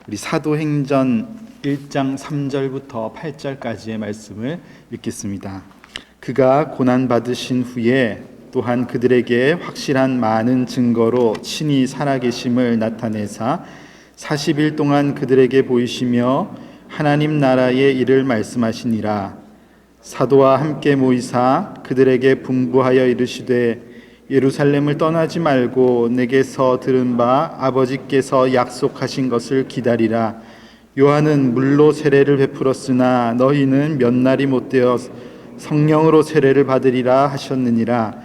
우리 사도행전 1장 3절부터 8절까지의 말씀을 읽겠습니다. 그가 고난받으신 후에 또한 그들에게 확실한 많은 증거로 친히 살아계심을 나타내사 40일 동안 그들에게 보이시며 하나님 나라의 일을 말씀하시니라. 사도와 함께 모이사 그들에게 분부하여 이르시되 예루살렘을 떠나지 말고 내게서 들은 바 아버지께서 약속하신 것을 기다리라. 요한은 물로 세례를 베풀었으나 너희는 몇 날이 못되어 성령으로 세례를 받으리라 하셨느니라.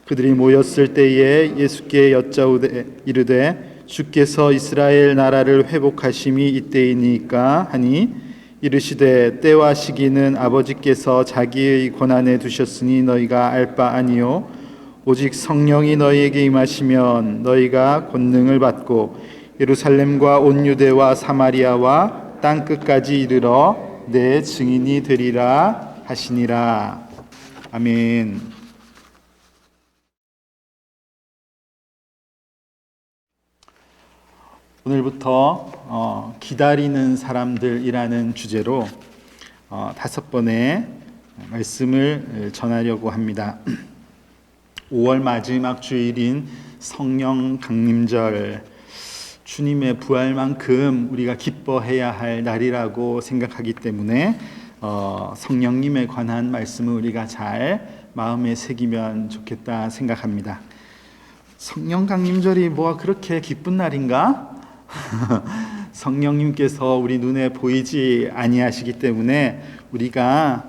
그들이 모였을 때에 예수께 여짜오되 이르되 주께서 이스라엘 나라를 회복하심이 이때이니까 하니 이르시되 때와 시기는 아버지께서 자기의 권한에 두셨으니 너희가 알 바 아니요 오직 성령이 너희에게 임하시면 너희가 권능을 받고 예루살렘과 온 유대와 사마리아와 땅 끝까지 이르러 내 증인이 되리라 하시니라. 아멘. 오늘부터 기다리는 사람들이라는 주제로 5번의 말씀을 전하려고 합니다. 5월 마지막 주일인 성령 강림절, 주님의 부활만큼 우리가 기뻐해야 할 날이라고 생각하기 때문에 성령님에 관한 말씀을 우리가 잘 마음에 새기면 좋겠다 생각합니다. 성령 강림절이 뭐가 그렇게 기쁜 날인가? 성령님께서 우리 눈에 보이지 아니하시기 때문에 우리가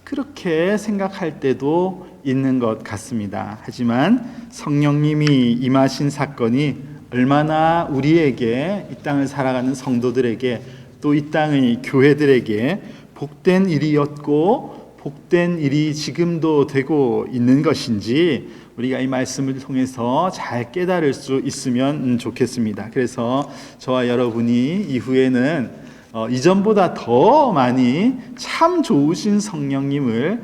그렇게 생각할 때도 있는 것 같습니다. 하지만 성령님이 임하신 사건이 얼마나 우리에게, 이 땅을 살아가는 성도들에게, 또 이 땅의 교회들에게 복된 일이었고 복된 일이 지금도 되고 있는 것인지 우리가 이 말씀을 통해서 잘 깨달을 수 있으면 좋겠습니다. 그래서 저와 여러분이 이후에는 이전보다 더 많이 참 좋으신 성령님을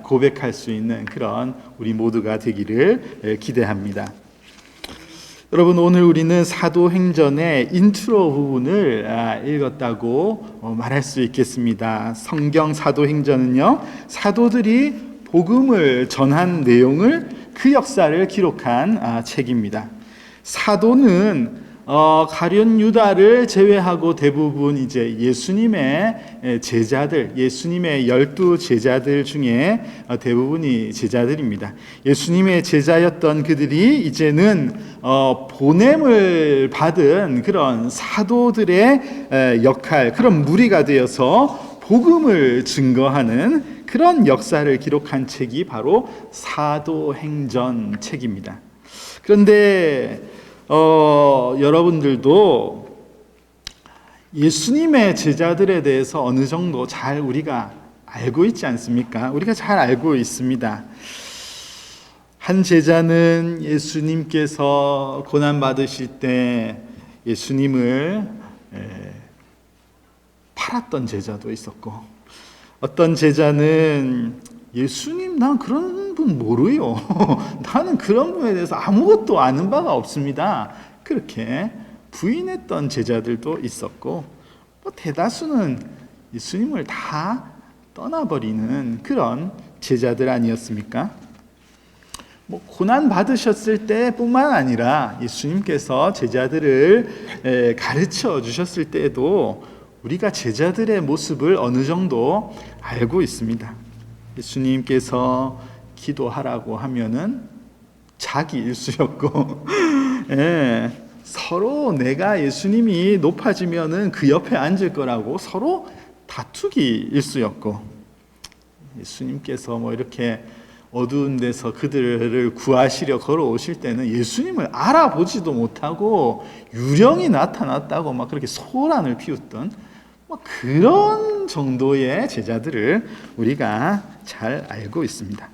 고백할 수 있는 그런 우리 모두가 되기를 기대합니다. 여러분, 오늘 우리는 사도행전의 인트로 부분을 읽었다고 말할 수 있겠습니다. 성경 사도행전은요, 사도들이 복음을 전한 내용을, 그 역사를 기록한 책입니다. 사도는 가룟 유다를 제외하고 대부분 이제 예수님의 제자들, 예수님의 12 제자들 중에 대부분이 제자들입니다. 예수님의 제자였던 그들이 이제는 보냄을 받은 그런 사도들의 역할, 그런 무리가 되어서 복음을 증거하는 그런 역사를 기록한 책이 바로 사도행전 책입니다. 그런데 여러분들도 예수님의 제자들에 대해서 어느 정도 잘 우리가 알고 있지 않습니까? 우리가 잘 알고 있습니다. 한 제자는 예수님께서 고난받으실 때 예수님을 팔았던 제자도 있었고, 어떤 제자는 예수님, 난 그런 분 모르요. 나는 그런 분에 대해서 아무것도 아는 바가 없습니다. 그렇게 부인했던 제자들도 있었고, 대다수는 예수님을 다 떠나버리는 그런 제자들 아니었습니까? 고난 받으셨을 때뿐만 아니라 예수님께서 제자들을 가르쳐 주셨을 때에도 우리가 제자들의 모습을 어느 정도 알고 있습니다. 예수님께서 기도하라고 하면은 자기 일수였고, 서로 내가 예수님이 높아지면은 그 옆에 앉을 거라고 서로 다투기 일수였고, 예수님께서 이렇게 어두운 데서 그들을 구하시려 걸어오실 때는 예수님을 알아보지도 못하고 유령이 나타났다고 막 그렇게 소란을 피웠던 그런 정도의 제자들을 우리가 잘 알고 있습니다.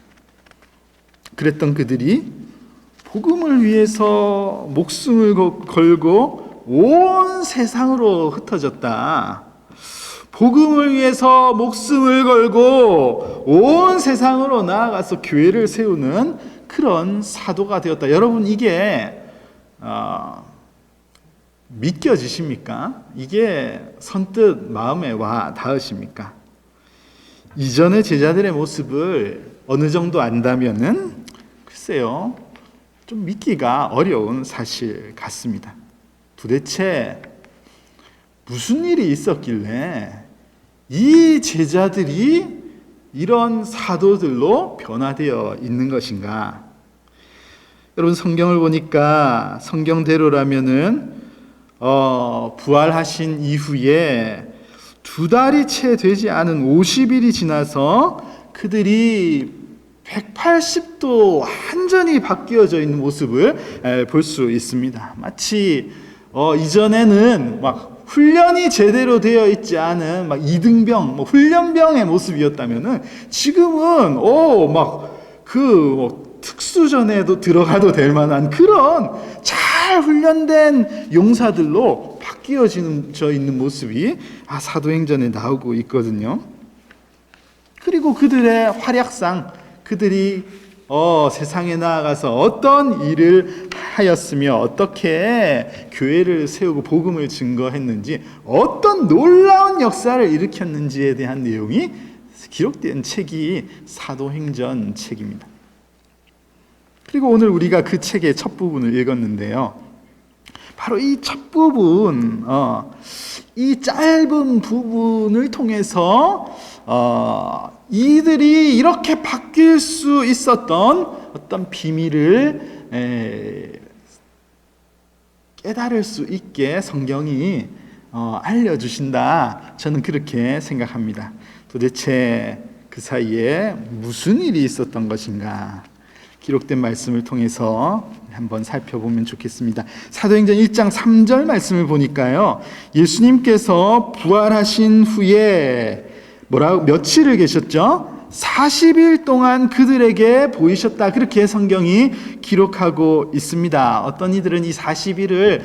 그랬던 그들이 복음을 위해서 목숨을 걸고 온 세상으로 흩어졌다. 복음을 위해서 목숨을 걸고 온 세상으로 나아가서 교회를 세우는 그런 사도가 되었다. 여러분, 이게 믿겨지십니까? 이게 선뜻 마음에 와 닿으십니까? 이전의 제자들의 모습을 어느 정도 안다면은 글쎄요, 좀 믿기가 어려운 사실 같습니다. 도대체 무슨 일이 있었길래 이 제자들이 이런 사도들로 변화되어 있는 것인가? 여러분, 성경을 보니까 성경대로라면은 부활하신 이후에 2달이 채 되지 않은 50일이 지나서 그들이 180도 완전히 바뀌어져 있는 모습을 볼 수 있습니다. 마치 이전에는 막 훈련이 제대로 되어 있지 않은 막 이등병, 훈련병의 모습이었다면은 지금은 특수전에도 들어가도 될 만한 그런 잘 훈련된 용사들로 바뀌어져 있는 모습이 사도행전에 나오고 있거든요. 그리고 그들의 활약상, 그들이 세상에 나아가서 어떤 일을 하였으며 어떻게 교회를 세우고 복음을 증거했는지, 어떤 놀라운 역사를 일으켰는지에 대한 내용이 기록된 책이 사도행전 책입니다. 그리고 오늘 우리가 그 책의 첫 부분을 읽었는데요, 바로 이 첫 부분, 이 짧은 부분을 통해서 이들이 이렇게 바뀔 수 있었던 어떤 비밀을 깨달을 수 있게 성경이 알려주신다, 저는 그렇게 생각합니다. 도대체 그 사이에 무슨 일이 있었던 것인가, 기록된 말씀을 통해서 한번 살펴보면 좋겠습니다. 사도행전 1장 3절 말씀을 보니까요, 예수님께서 부활하신 후에 며칠을 계셨죠? 40일 동안 그들에게 보이셨다, 그렇게 성경이 기록하고 있습니다. 어떤 이들은 이 40일을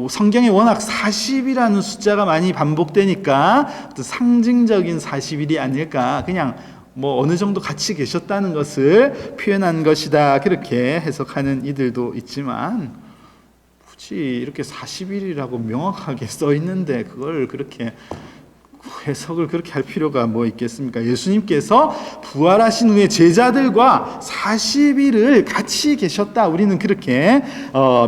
성경에 워낙 40이라는 숫자가 많이 반복되니까 상징적인 40일이 아닐까, 그냥 어느 정도 같이 계셨다는 것을 표현한 것이다, 그렇게 해석하는 이들도 있지만, 굳이 이렇게 40일이라고 명확하게 써 있는데 그걸 그렇게 해석을 그렇게 할 필요가 뭐 있겠습니까? 예수님께서 부활하신 후에 제자들과 40일을 같이 계셨다, 우리는 그렇게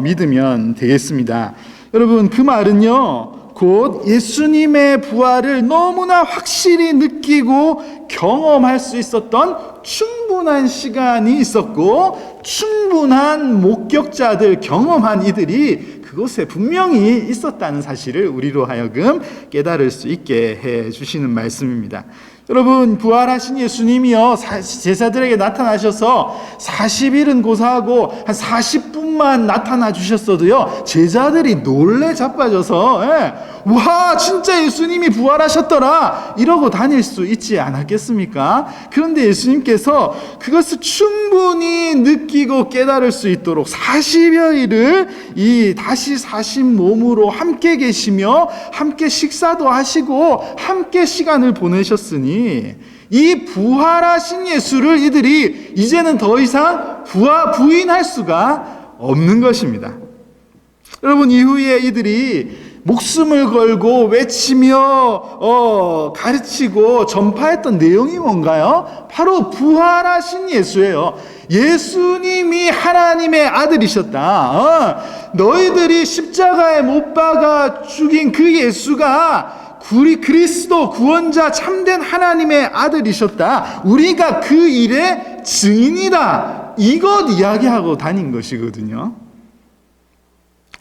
믿으면 되겠습니다. 여러분, 그 말은요, 곧 예수님의 부활을 너무나 확실히 느끼고 경험할 수 있었던 충분한 시간이 있었고, 충분한 목격자들, 경험한 이들이 그곳에 분명히 있었다는 사실을 우리로 하여금 깨달을 수 있게 해주시는 말씀입니다. 여러분, 부활하신 예수님이요, 제자들에게 나타나셔서 40일은 고사하고 한 40분만 나타나 주셨어도요, 제자들이 놀래 자빠져서 와, 진짜 예수님이 부활하셨더라, 이러고 다닐 수 있지 않았겠습니까? 그런데 예수님께서 그것을 충분히 느끼고 깨달을 수 있도록 40여일을 이 다시 사신 몸으로 함께 계시며 함께 식사도 하시고 함께 시간을 보내셨으니, 이 부활하신 예수를 이들이 이제는 더 이상 부인할 수가 없는 것입니다. 여러분, 이후에 이들이 목숨을 걸고 외치며 가르치고 전파했던 내용이 뭔가요? 바로 부활하신 예수예요. 예수님이 하나님의 아들이셨다. 너희들이 십자가에 못 박아 죽인 그 예수가 그리스도 구원자 참된 하나님의 아들이셨다, 우리가 그 일의 증인이다, 이것 이야기하고 다닌 것이거든요.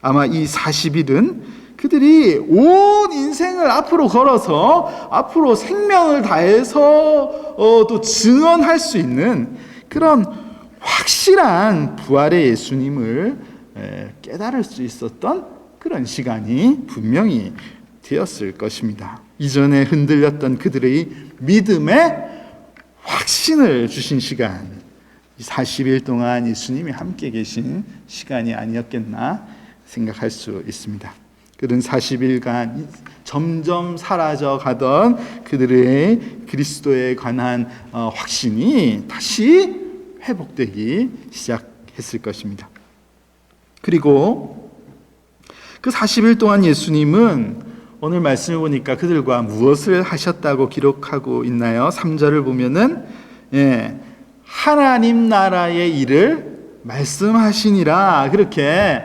아마 이 40일은 그들이 온 인생을 앞으로 걸어서 앞으로 생명을 다해서 또 증언할 수 있는 그런 확실한 부활의 예수님을 깨달을 수 있었던 그런 시간이 분명히 되었을 것입니다. 이전에 흔들렸던 그들의 믿음에 확신을 주신 시간, 40일 동안 예수님이 함께 계신 시간이 아니었겠나 생각할 수 있습니다. 그런 40일간 점점 사라져 가던 그들의 그리스도에 관한 확신이 다시 회복되기 시작했을 것입니다. 그리고 그 40일 동안 예수님은 오늘 말씀을 보니까 그들과 무엇을 하셨다고 기록하고 있나요? 3절을 보면은 하나님 나라의 일을 말씀하시니라, 그렇게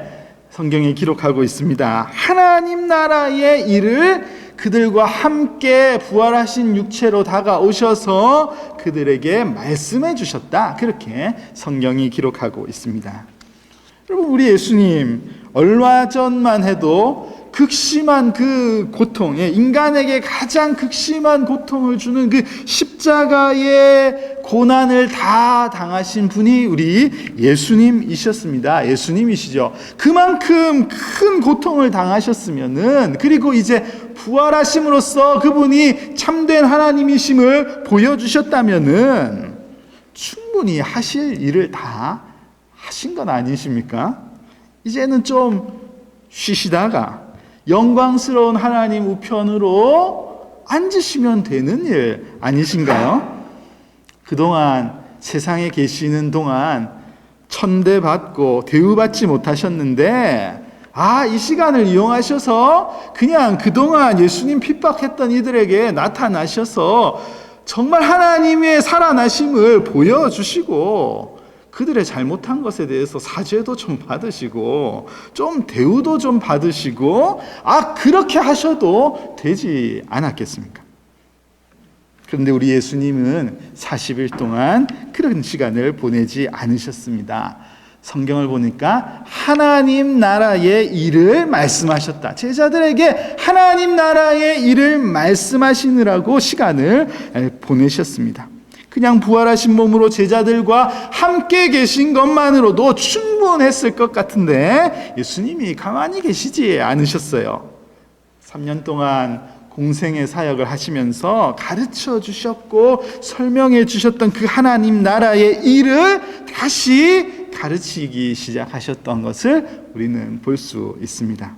성경에 기록하고 있습니다. 하나님 나라의 일을 그들과 함께 부활하신 육체로 다가오셔서 그들에게 말씀해 주셨다, 그렇게 성경이 기록하고 있습니다. 여러분, 우리 예수님 얼마 전만 해도 극심한 그 고통, 인간에게 가장 극심한 고통을 주는 그 십자가의 고난을 다 당하신 분이 우리 예수님이셨습니다. 예수님이시죠. 그만큼 큰 고통을 당하셨으면은, 그리고 이제 부활하심으로써 그분이 참된 하나님이심을 보여주셨다면은 충분히 하실 일을 다 하신 건 아니십니까? 이제는 좀 쉬시다가 영광스러운 하나님 우편으로 앉으시면 되는 일 아니신가요? 그동안 세상에 계시는 동안 천대받고 대우받지 못하셨는데, 이 시간을 이용하셔서 그냥 그동안 예수님 핍박했던 이들에게 나타나셔서 정말 하나님의 살아나심을 보여주시고, 그들의 잘못한 것에 대해서 사죄도 좀 받으시고 좀 대우도 좀 받으시고, 그렇게 하셔도 되지 않았겠습니까? 그런데 우리 예수님은 40일 동안 그런 시간을 보내지 않으셨습니다. 성경을 보니까 하나님 나라의 일을 말씀하셨다. 제자들에게 하나님 나라의 일을 말씀하시느라고 시간을 보내셨습니다. 그냥 부활하신 몸으로 제자들과 함께 계신 것만으로도 충분했을 것 같은데 예수님이 가만히 계시지 않으셨어요. 3년 동안 공생의 사역을 하시면서 가르쳐 주셨고 설명해 주셨던 그 하나님 나라의 일을 다시 가르치기 시작하셨던 것을 우리는 볼 수 있습니다.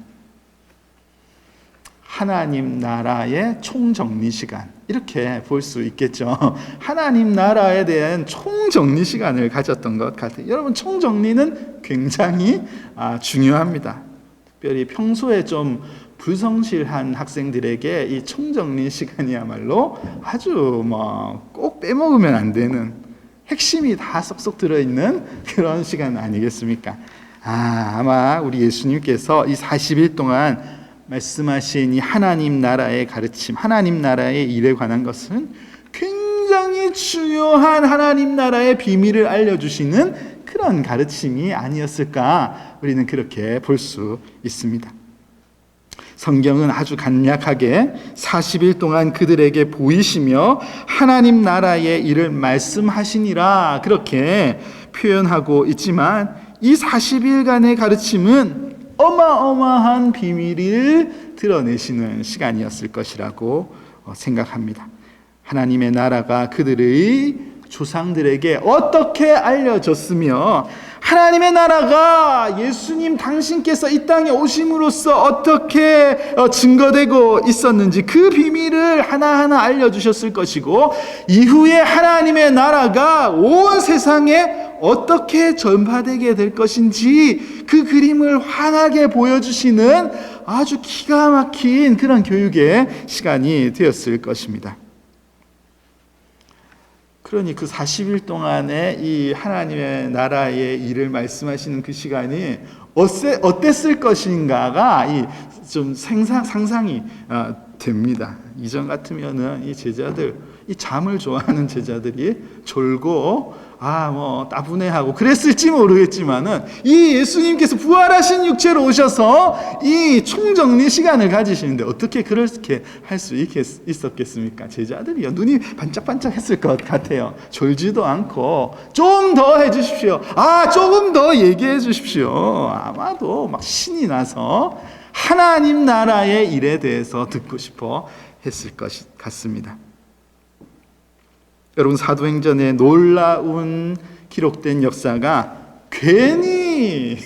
하나님 나라의 총정리 시간, 이렇게 볼 수 있겠죠. 하나님 나라에 대한 총정리 시간을 가졌던 것 같아요. 여러분, 총정리는 굉장히 중요합니다. 특별히 평소에 좀 불성실한 학생들에게 이 총정리 시간이야말로 아주 꼭 빼먹으면 안 되는, 핵심이 다 쏙쏙 들어있는 그런 시간 아니겠습니까? 아마 우리 예수님께서 이 40일 동안 말씀하신 이 하나님 나라의 가르침, 하나님 나라의 일에 관한 것은 굉장히 중요한 하나님 나라의 비밀을 알려주시는 그런 가르침이 아니었을까, 우리는 그렇게 볼 수 있습니다. 성경은 아주 간략하게 40일 동안 그들에게 보이시며 하나님 나라의 일을 말씀하시니라, 그렇게 표현하고 있지만 이 40일간의 가르침은 어마어마한 비밀을 드러내시는 시간이었을 것이라고 생각합니다. 하나님의 나라가 그들의 조상들에게 어떻게 알려졌으며, 하나님의 나라가 예수님 당신께서 이 땅에 오심으로써 어떻게 증거되고 있었는지 그 비밀을 하나하나 알려주셨을 것이고, 이후에 하나님의 나라가 온 세상에 어떻게 전파되게 될 것인지 그 그림을 환하게 보여주시는 아주 기가 막힌 그런 교육의 시간이 되었을 것입니다. 그러니 그 40일 동안의 이 하나님의 나라의 일을 말씀하시는 그 시간이 어땠을 것인가가 좀 상상이 됩니다. 이전 같으면은 이 제자들, 이 잠을 좋아하는 제자들이 졸고 따분해하고 그랬을지 모르겠지만은, 이 예수님께서 부활하신 육체로 오셔서 이 총정리 시간을 가지시는데 어떻게 그렇게 할 수 있었겠습니까? 제자들이요, 눈이 반짝반짝 했을 것 같아요. 졸지도 않고 좀 더 해주십시오, 조금 더 얘기해 주십시오. 아마도 막 신이 나서 하나님 나라의 일에 대해서 듣고 싶어 했을 것 같습니다. 여러분, 사도행전에 놀라운 기록된 역사가 괜히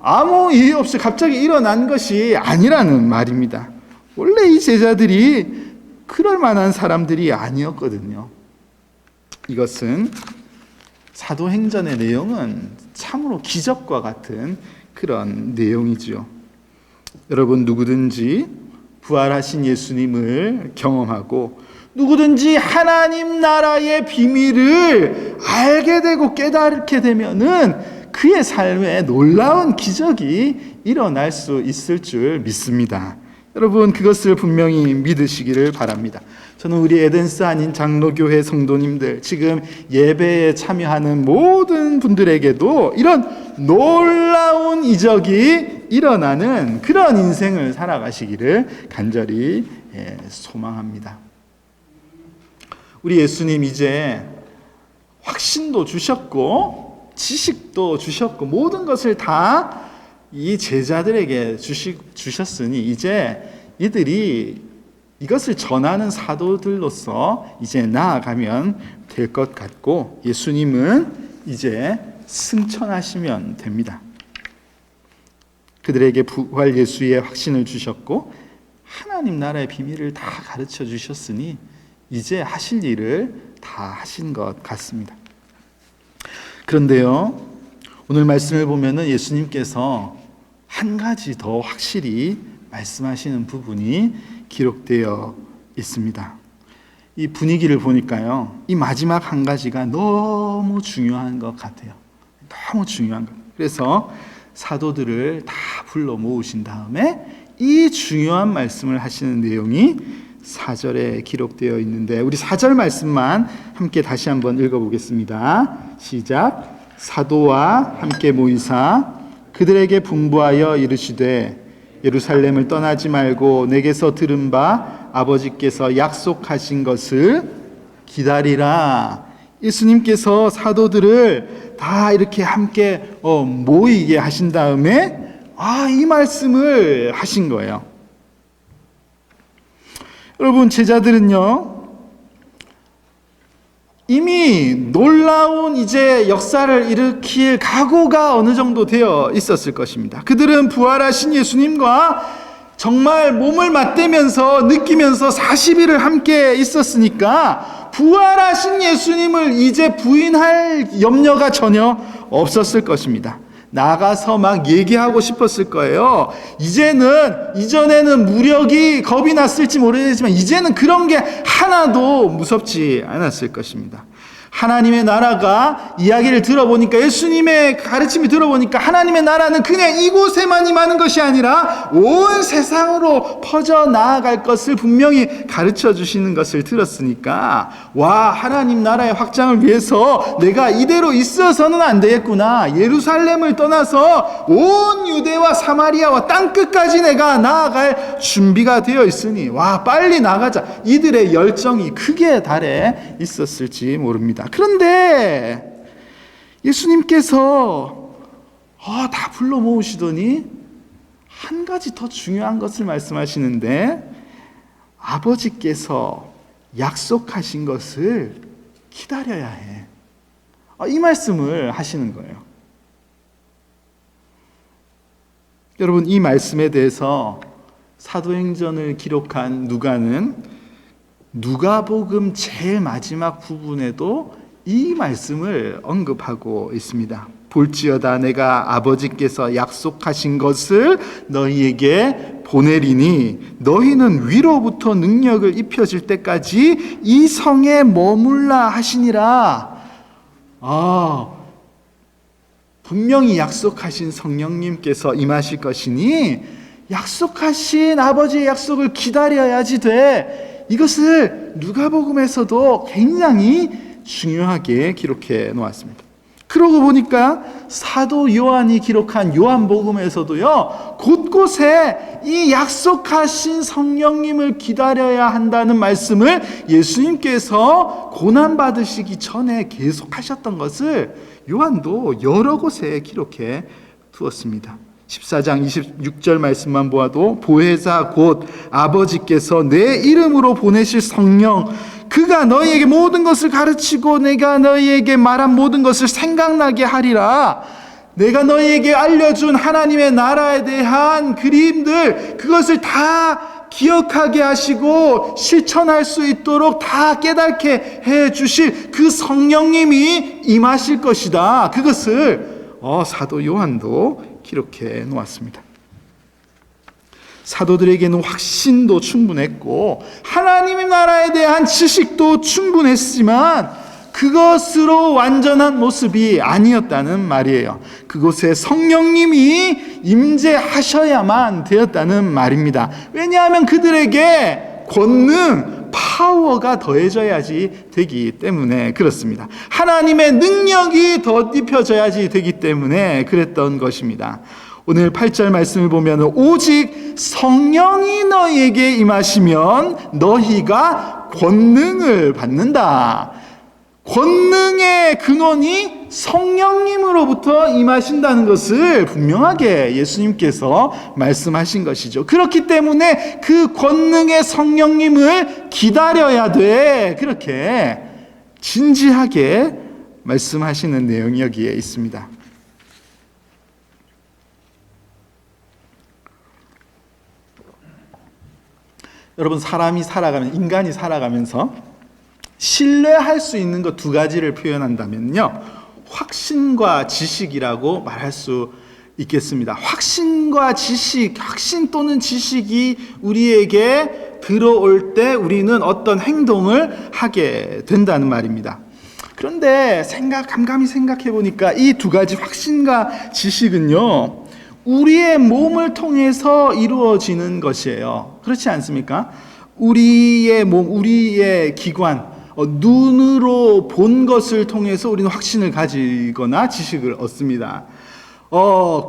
아무 이유 없이 갑자기 일어난 것이 아니라는 말입니다. 원래 이 제자들이 그럴 만한 사람들이 아니었거든요. 이것은 사도행전의 내용은 참으로 기적과 같은 그런 내용이죠. 여러분, 누구든지 부활하신 예수님을 경험하고 누구든지 하나님 나라의 비밀을 알게 되고 깨닫게 되면은 그의 삶에 놀라운 기적이 일어날 수 있을 줄 믿습니다. 여러분, 그것을 분명히 믿으시기를 바랍니다. 저는 우리 에덴스 아닌 장로교회 성도님들, 지금 예배에 참여하는 모든 분들에게도 이런 놀라운 이적이 일어나는 그런 인생을 살아가시기를 간절히 소망합니다. 우리 예수님 이제 확신도 주셨고 지식도 주셨고 모든 것을 다 이 제자들에게 주셨으니 이제 이들이 이것을 전하는 사도들로서 이제 나아가면 될 것 같고, 예수님은 이제 승천하시면 됩니다. 그들에게 부활 예수의 확신을 주셨고 하나님 나라의 비밀을 다 가르쳐 주셨으니 이제 하실 일을 다 하신 것 같습니다. 그런데요, 오늘 말씀을 보면은 예수님께서 한 가지 더 확실히 말씀하시는 부분이 기록되어 있습니다. 이 분위기를 보니까요, 이 마지막 한 가지가 너무 중요한 것 같아요. 너무 중요한 것. 그래서 사도들을 다 불러 모으신 다음에 이 중요한 말씀을 하시는 내용이 4절에 기록되어 있는데, 우리 4절 말씀만 함께 다시 한번 읽어보겠습니다. 시작. 사도와 함께 모이사 그들에게 분부하여 이르시되 예루살렘을 떠나지 말고 내게서 들은 바 아버지께서 약속하신 것을 기다리라. 예수님께서 사도들을 다 이렇게 함께 모이게 하신 다음에 이 말씀을 하신 거예요. 여러분, 제자들은요 이미 놀라운 이제 역사를 일으킬 각오가 어느 정도 되어 있었을 것입니다. 그들은 부활하신 예수님과 정말 몸을 맞대면서 느끼면서 40일을 함께 있었으니까 부활하신 예수님을 이제 부인할 염려가 전혀 없었을 것입니다. 나가서 막 얘기하고 싶었을 거예요. 이전에는 무력이 겁이 났을지 모르겠지만 이제는 그런 게 하나도 무섭지 않았을 것입니다. 하나님의 나라가 이야기를 들어보니까, 예수님의 가르침을 들어보니까 하나님의 나라는 그냥 이곳에만 임하는 것이 아니라 온 세상으로 퍼져 나아갈 것을 분명히 가르쳐 주시는 것을 들었으니까, 와, 하나님 나라의 확장을 위해서 내가 이대로 있어서는 안 되겠구나. 예루살렘을 떠나서 온 유대와 사마리아와 땅끝까지 내가 나아갈 준비가 되어 있으니 와, 빨리 나가자. 이들의 열정이 크게 달해 있었을지 모릅니다. 그런데 예수님께서 다 불러 모으시더니 한 가지 더 중요한 것을 말씀하시는데, 아버지께서 약속하신 것을 기다려야 해. 이 말씀을 하시는 거예요. 여러분, 이 말씀에 대해서 사도행전을 기록한 누가는 누가복음 제일 마지막 부분에도 이 말씀을 언급하고 있습니다. 볼지어다 내가 아버지께서 약속하신 것을 너희에게 보내리니 너희는 위로부터 능력을 입혀질 때까지 이 성에 머물라 하시니라. 분명히 약속하신 성령님께서 임하실 것이니 약속하신 아버지의 약속을 기다려야지 돼. 이것을 누가복음에서도 굉장히 중요하게 기록해 놓았습니다. 그러고 보니까 사도 요한이 기록한 요한복음에서도요, 곳곳에 이 약속하신 성령님을 기다려야 한다는 말씀을 예수님께서 고난받으시기 전에 계속하셨던 것을 요한도 여러 곳에 기록해 두었습니다. 14장 26절 말씀만 보아도 보혜사 곧 아버지께서 내 이름으로 보내실 성령, 그가 너희에게 모든 것을 가르치고 내가 너희에게 말한 모든 것을 생각나게 하리라. 내가 너희에게 알려준 하나님의 나라에 대한 그림들, 그것을 다 기억하게 하시고 실천할 수 있도록 다 깨닫게 해 주실 그 성령님이 임하실 것이다. 그것을 사도 요한도 기록해 놓았습니다. 사도들에게는 확신도 충분했고 하나님의 나라에 대한 지식도 충분했지만 그것으로 완전한 모습이 아니었다는 말이에요. 그곳에 성령님이 임재하셔야만 되었다는 말입니다. 왜냐하면 그들에게 권능, 파워가 더해져야지 되기 때문에 그렇습니다. 하나님의 능력이 덧입혀져야지 되기 때문에 그랬던 것입니다. 오늘 8절 말씀을 보면 오직 성령이 너희에게 임하시면 너희가 권능을 받는다. 권능의 근원이 성령님으로부터 임하신다는 것을 분명하게 예수님께서 말씀하신 것이죠. 그렇기 때문에 그 권능의 성령님을 기다려야 돼. 그렇게 진지하게 말씀하시는 내용이 여기에 있습니다. 여러분, 인간이 살아가면서 신뢰할 수 있는 것 두 가지를 표현한다면요, 확신과 지식이라고 말할 수 있겠습니다. 확신과 지식, 확신 또는 지식이 우리에게 들어올 때 우리는 어떤 행동을 하게 된다는 말입니다. 그런데 감감히 생각해 보니까 이 두 가지 확신과 지식은요, 우리의 몸을 통해서 이루어지는 것이에요. 그렇지 않습니까? 우리의 몸, 우리의 기관, 눈으로 본 것을 통해서 우리는 확신을 가지거나 지식을 얻습니다.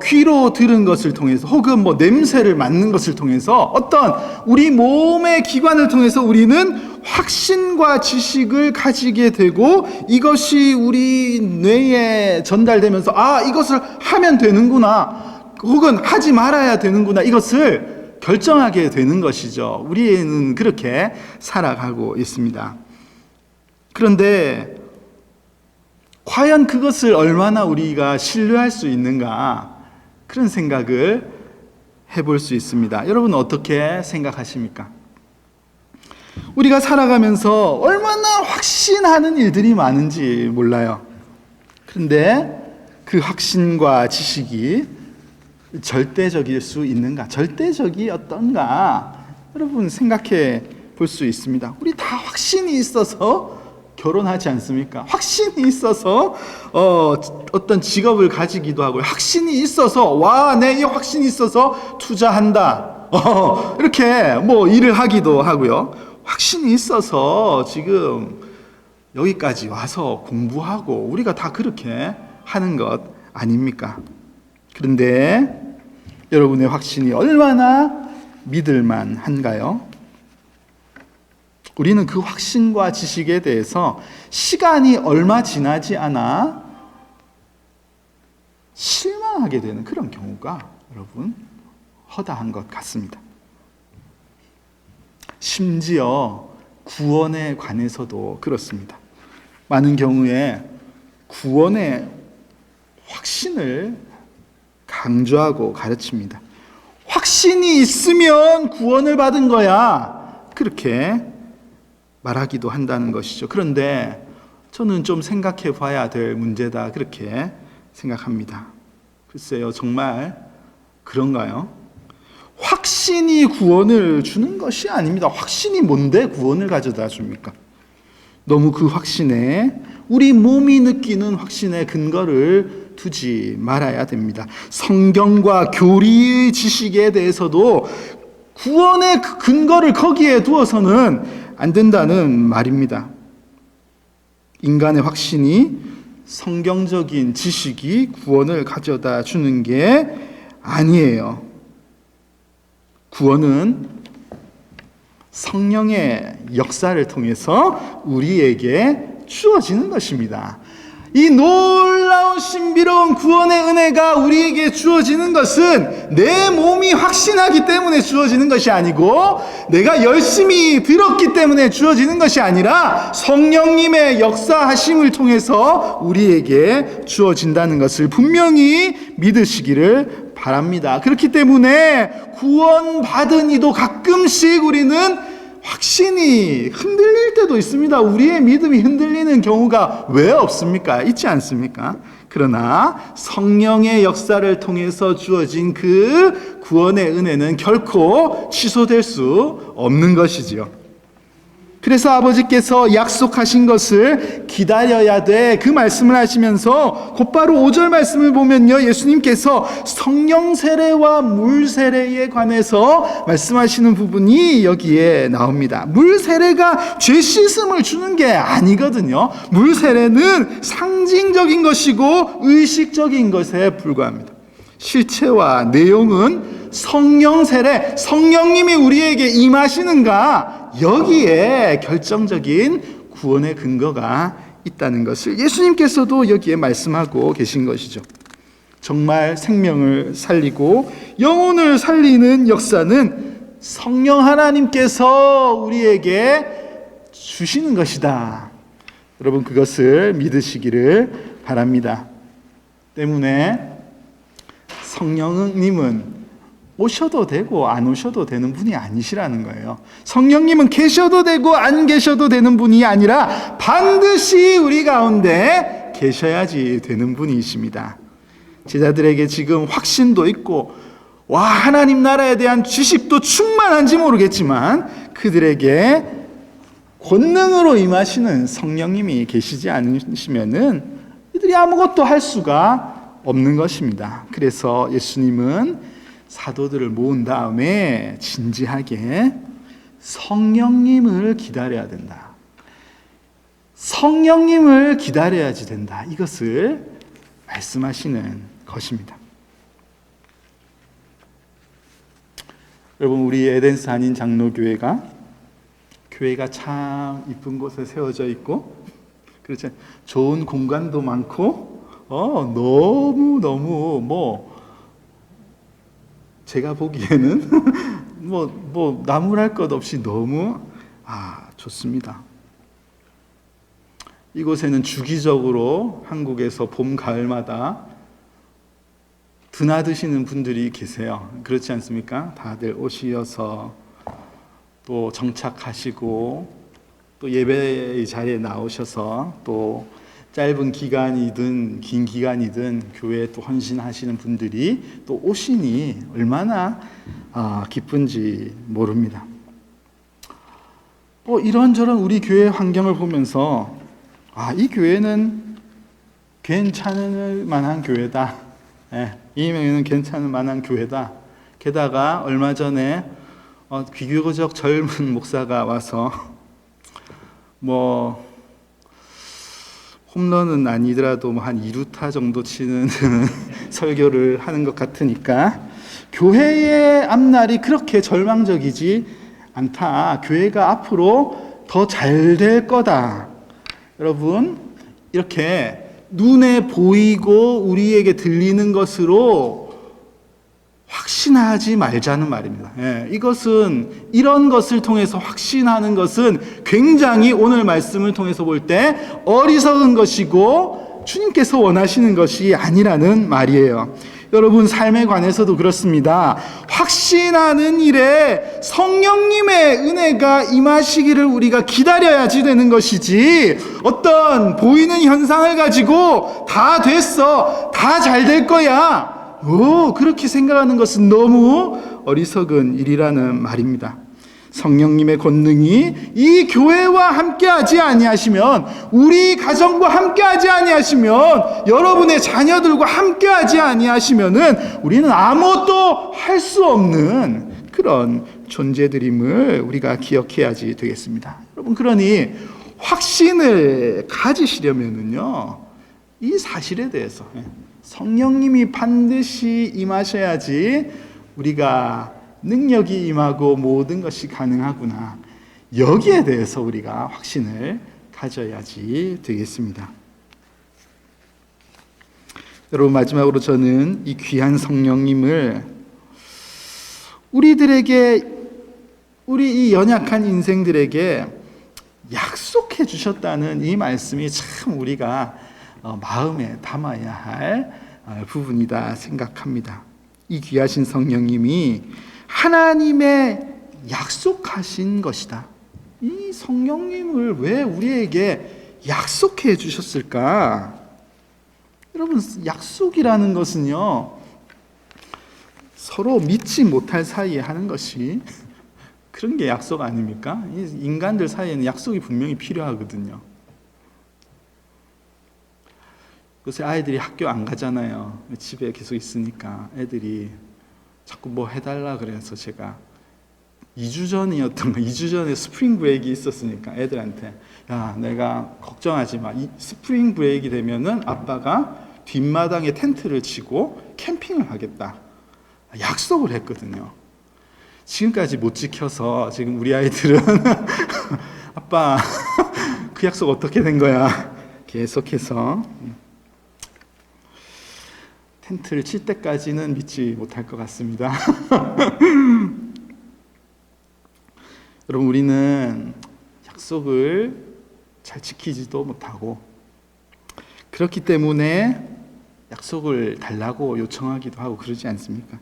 귀로 들은 것을 통해서 혹은 냄새를 맡는 것을 통해서 어떤 우리 몸의 기관을 통해서 우리는 확신과 지식을 가지게 되고 이것이 우리 뇌에 전달되면서 이것을 하면 되는구나 혹은 하지 말아야 되는구나 이것을 결정하게 되는 것이죠. 우리는 그렇게 살아가고 있습니다. 그런데 과연 그것을 얼마나 우리가 신뢰할 수 있는가 그런 생각을 해볼 수 있습니다. 여러분 어떻게 생각하십니까? 우리가 살아가면서 얼마나 확신하는 일들이 많은지 몰라요. 그런데 그 확신과 지식이 절대적일 수 있는가? 절대적이 어떤가? 여러분 생각해 볼 수 있습니다. 우리 다 확신이 있어서 결혼하지 않습니까? 확신이 있어서 어떤 직업을 가지기도 하고요. 확신이 있어서 내 이 확신이 있어서 투자한다. 이렇게 일을 하기도 하고요. 확신이 있어서 지금 여기까지 와서 공부하고 우리가 다 그렇게 하는 것 아닙니까? 그런데 여러분의 확신이 얼마나 믿을만 한가요? 우리는 그 확신과 지식에 대해서 시간이 얼마 지나지 않아 실망하게 되는 그런 경우가 여러분 허다한 것 같습니다. 심지어 구원에 관해서도 그렇습니다. 많은 경우에 구원의 확신을 강조하고 가르칩니다. 확신이 있으면 구원을 받은 거야. 그렇게 말하기도 한다는 것이죠. 그런데 저는 좀 생각해 봐야 될 문제다. 그렇게 생각합니다. 글쎄요, 정말 그런가요? 확신이 구원을 주는 것이 아닙니다. 확신이 뭔데 구원을 가져다 줍니까? 너무 그 확신에 우리 몸이 느끼는 확신에 근거를 두지 말아야 됩니다. 성경과 교리의 지식에 대해서도 구원의 그 근거를 거기에 두어서는 안 된다는 말입니다. 인간의 확신이 성경적인 지식이 구원을 가져다 주는 게 아니에요. 구원은 성령의 역사를 통해서 우리에게 주어지는 것입니다. 이 놀라운 신비로운 구원의 은혜가 우리에게 주어지는 것은 내 몸이 확신하기 때문에 주어지는 것이 아니고 내가 열심히 들었기 때문에 주어지는 것이 아니라 성령님의 역사하심을 통해서 우리에게 주어진다는 것을 분명히 믿으시기를 바랍니다. 그렇기 때문에 구원받은 이도 가끔씩 우리는 확신이 흔들릴 때도 있습니다. 우리의 믿음이 흔들리는 경우가 왜 없습니까? 있지 않습니까? 그러나 성령의 역사를 통해서 주어진 그 구원의 은혜는 결코 취소될 수 없는 것이지요. 그래서 아버지께서 약속하신 것을 기다려야 돼, 그 말씀을 하시면서 곧바로 5절 말씀을 보면요, 예수님께서 성령 세례와 물 세례에 관해서 말씀하시는 부분이 여기에 나옵니다. 물 세례가 죄 씻음을 주는 게 아니거든요. 물 세례는 상징적인 것이고 의식적인 것에 불과합니다. 실체와 내용은 성령 세례, 성령님이 우리에게 임하시는가, 여기에 결정적인 구원의 근거가 있다는 것을 예수님께서도 여기에 말씀하고 계신 것이죠. 정말 생명을 살리고 영혼을 살리는 역사는 성령 하나님께서 우리에게 주시는 것이다. 여러분, 그것을 믿으시기를 바랍니다. 때문에 성령님은 오셔도 되고 안 오셔도 되는 분이 아니시라는 거예요. 성령님은 계셔도 되고 안 계셔도 되는 분이 아니라 반드시 우리 가운데 계셔야지 되는 분이십니다. 제자들에게 지금 확신도 있고 하나님 나라에 대한 지식도 충만한지 모르겠지만 그들에게 권능으로 임하시는 성령님이 계시지 않으시면은 이들이 아무것도 할 수가 없는 것입니다. 그래서 예수님은 사도들을 모은 다음에 진지하게 성령님을 기다려야 된다. 성령님을 기다려야지 된다. 이것을 말씀하시는 것입니다. 여러분, 우리 에덴스 한인 장로교회가 참 이쁜 곳에 세워져 있고, 그렇죠? 좋은 공간도 많고, 너무 제가 보기에는 나무랄 것 없이 너무 좋습니다. 이곳에는 주기적으로 한국에서 봄, 가을마다 드나드시는 분들이 계세요. 그렇지 않습니까? 다들 오시어서 또 정착하시고 또 예배의 자리에 나오셔서 또 짧은 기간이든 긴 기간이든 교회에 또 헌신하시는 분들이 또 오시니 얼마나 기쁜지 모릅니다. 이런저런 우리 교회 환경을 보면서 이 교회는 괜찮을 만한 교회다. 이 교회는 괜찮을 만한 교회다. 게다가 얼마 전에 비교적 젊은 목사가 와서 홈런은 아니더라도 한 2루타 정도 치는 설교를 하는 것 같으니까 교회의 앞날이 그렇게 절망적이지 않다. 교회가 앞으로 더 잘 될 거다. 여러분, 이렇게 눈에 보이고 우리에게 들리는 것으로 확신하지 말자는 말입니다. 이런 것을 통해서 확신하는 것은 굉장히 오늘 말씀을 통해서 볼 때 어리석은 것이고 주님께서 원하시는 것이 아니라는 말이에요. 여러분, 삶에 관해서도 그렇습니다. 확신하는 일에 성령님의 은혜가 임하시기를 우리가 기다려야지 되는 것이지, 어떤 보이는 현상을 가지고 다 됐어, 다 잘 될 거야, 그렇게 생각하는 것은 너무 어리석은 일이라는 말입니다. 성령님의 권능이 이 교회와 함께하지 아니하시면, 우리 가정과 함께하지 아니하시면, 여러분의 자녀들과 함께하지 아니하시면은 우리는 아무것도 할 수 없는 그런 존재들임을 우리가 기억해야지 되겠습니다. 여러분, 그러니 확신을 가지시려면은요, 이 사실에 대해서 성령님이 반드시 임하셔야지 우리가 능력이 임하고 모든 것이 가능하구나, 여기에 대해서 우리가 확신을 가져야지 되겠습니다. 여러분, 마지막으로 저는 이 귀한 성령님을 우리들에게, 우리 이 연약한 인생들에게 약속해 주셨다는 이 말씀이 참 우리가 마음에 담아야 할 부분이다 생각합니다. 이 귀하신 성령님이 하나님의 약속하신 것이다. 이 성령님을 왜 우리에게 약속해 주셨을까? 여러분, 약속이라는 것은요, 서로 믿지 못할 사이에 하는 것이 그런 게 약속 아닙니까? 인간들 사이에는 약속이 분명히 필요하거든요. 요새 아이들이 학교 안 가잖아요. 집에 계속 있으니까 애들이 자꾸 뭐 해달라 그래서 제가 2주 전에 스프링 브레이크 있었으니까 애들한테, 야, 내가 걱정하지 마. 이 스프링 브레이크 되면은 아빠가 뒷마당에 텐트를 치고 캠핑을 하겠다. 약속을 했거든요. 지금까지 못 지켜서 지금 우리 아이들은 아빠 그 약속 어떻게 된 거야? 계속해서 텐트를 칠 때까지는 믿지 못할 것 같습니다. 여러분, 우리는 약속을 잘 지키지도 못하고 그렇기 때문에 약속을 달라고 요청하기도 하고 그러지 않습니까?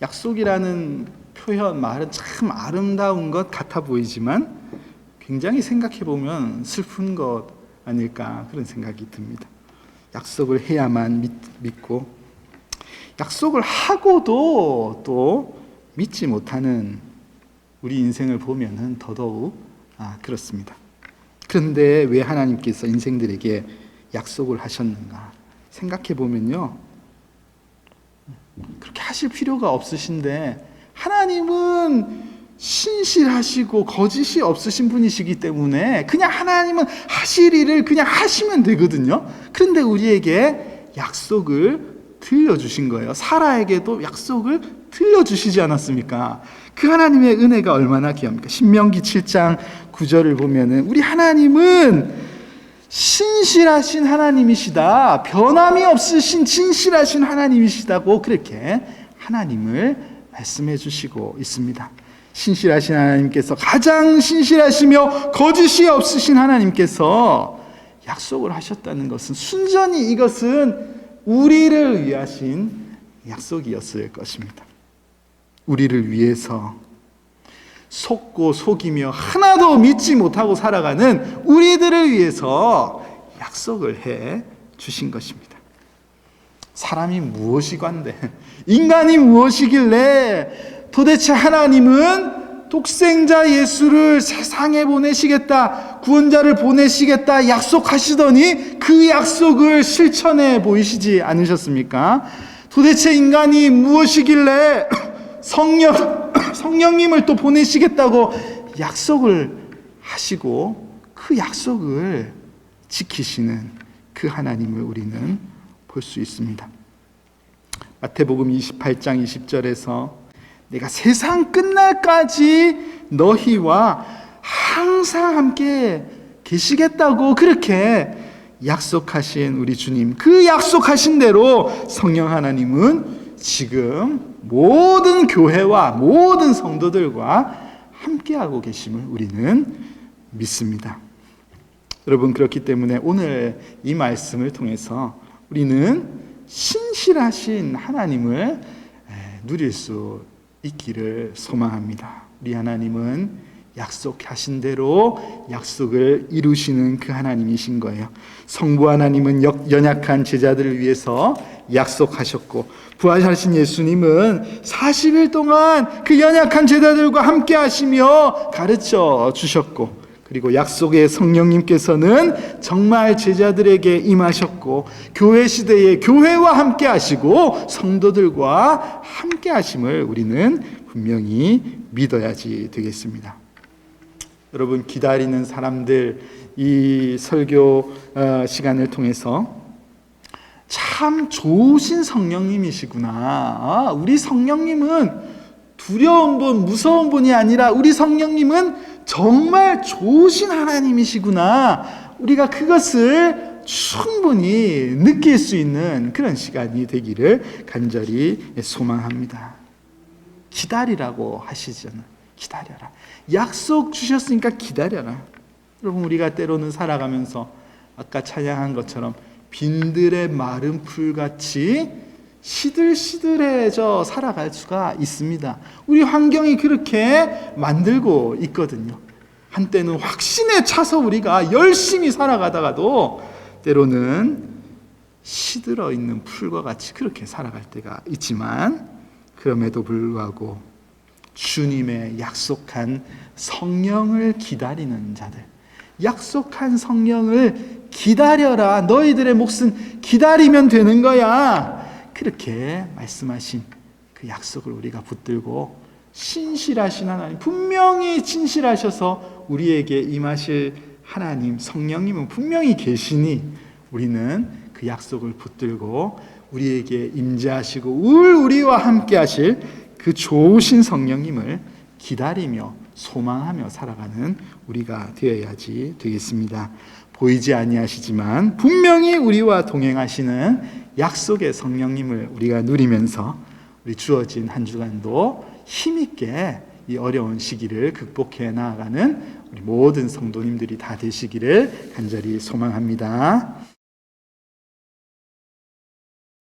약속이라는 표현, 말은 참 아름다운 것 같아 보이지만 굉장히 생각해 보면 슬픈 것 아닐까 그런 생각이 듭니다. 약속을 해야만 믿고 약속을 하고도 또 믿지 못하는 우리 인생을 보면은 더더욱 그렇습니다. 그런데 왜 하나님께서 인생들에게 약속을 하셨는가 생각해 보면요, 그렇게 하실 필요가 없으신데 하나님은 신실하시고 거짓이 없으신 분이시기 때문에 그냥 하나님은 하실 일을 그냥 하시면 되거든요. 그런데 우리에게 약속을 들려주신 거예요. 사라에게도 약속을 들려주시지 않았습니까? 그 하나님의 은혜가 얼마나 귀합니까? 신명기 7장 9절을 보면은 우리 하나님은 신실하신 하나님이시다, 변함이 없으신 진실하신 하나님이시다고 그렇게 하나님을 말씀해 주시고 있습니다. 신실하신 하나님께서, 가장 신실하시며 거짓이 없으신 하나님께서 약속을 하셨다는 것은 순전히 이것은 우리를 위하신 약속이었을 것입니다. 우리를 위해서 속고 속이며 하나도 믿지 못하고 살아가는 우리들을 위해서 약속을 해 주신 것입니다. 사람이 무엇이건데, 인간이 무엇이길래 도대체 하나님은 독생자 예수를 세상에 보내시겠다, 구원자를 보내시겠다 약속하시더니 그 약속을 실천해 보이시지 않으셨습니까? 도대체 인간이 무엇이길래 성령님을 또 보내시겠다고 약속을 하시고 그 약속을 지키시는 그 하나님을 우리는 볼 수 있습니다. 마태복음 28장 20절에서 내가 세상 끝날까지 너희와 항상 함께 계시겠다고 그렇게 약속하신 우리 주님, 그 약속하신 대로 성령 하나님은 지금 모든 교회와 모든 성도들과 함께하고 계심을 우리는 믿습니다. 여러분, 그렇기 때문에 오늘 이 말씀을 통해서 우리는 신실하신 하나님을 누릴 수 있기를 소망합니다. 우리 하나님은 약속하신 대로 약속을 이루시는 그 하나님이신 거예요. 성부 하나님은 연약한 제자들을 위해서 약속하셨고, 부활하신 예수님은 40일 동안 그 연약한 제자들과 함께 하시며 가르쳐 주셨고, 그리고 약속의 성령님께서는 정말 제자들에게 임하셨고, 교회 시대에 교회와 함께 하시고 성도들과 함께 하심을 우리는 분명히 믿어야지 되겠습니다. 여러분, 기다리는 사람들, 이 설교 시간을 통해서 참 좋으신 성령님이시구나. 우리 성령님은 두려운 분, 무서운 분이 아니라 우리 성령님은 정말 좋으신 하나님이시구나. 우리가 그것을 충분히 느낄 수 있는 그런 시간이 되기를 간절히 소망합니다. 기다리라고 하시잖아요. 기다려라. 약속 주셨으니까 기다려라. 여러분, 우리가 때로는 살아가면서 아까 찬양한 것처럼 빈들의 마른 풀같이 시들시들해져 살아갈 수가 있습니다. 우리 환경이 그렇게 만들고 있거든요. 한때는 확신에 차서 우리가 열심히 살아가다가도 때로는 시들어 있는 풀과 같이 그렇게 살아갈 때가 있지만, 그럼에도 불구하고 주님의 약속한 성령을 기다리는 자들, 약속한 성령을 기다려라, 너희들의 몫은 기다리면 되는 거야, 그렇게 말씀하신 그 약속을 우리가 붙들고 신실하신 하나님, 분명히 진실하셔서 우리에게 임하실 하나님, 성령님은 분명히 계시니 우리는 그 약속을 붙들고 우리에게 임재하시고 우리와 함께 하실 그 좋으신 성령님을 기다리며 소망하며 살아가는 우리가 되어야지 되겠습니다. 보이지 아니하시지만 분명히 우리와 동행하시는 약속의 성령님을 우리가 누리면서 우리 주어진 한 주간도 힘있게 이 어려운 시기를 극복해 나아가는 우리 모든 성도님들이 다 되시기를 간절히 소망합니다.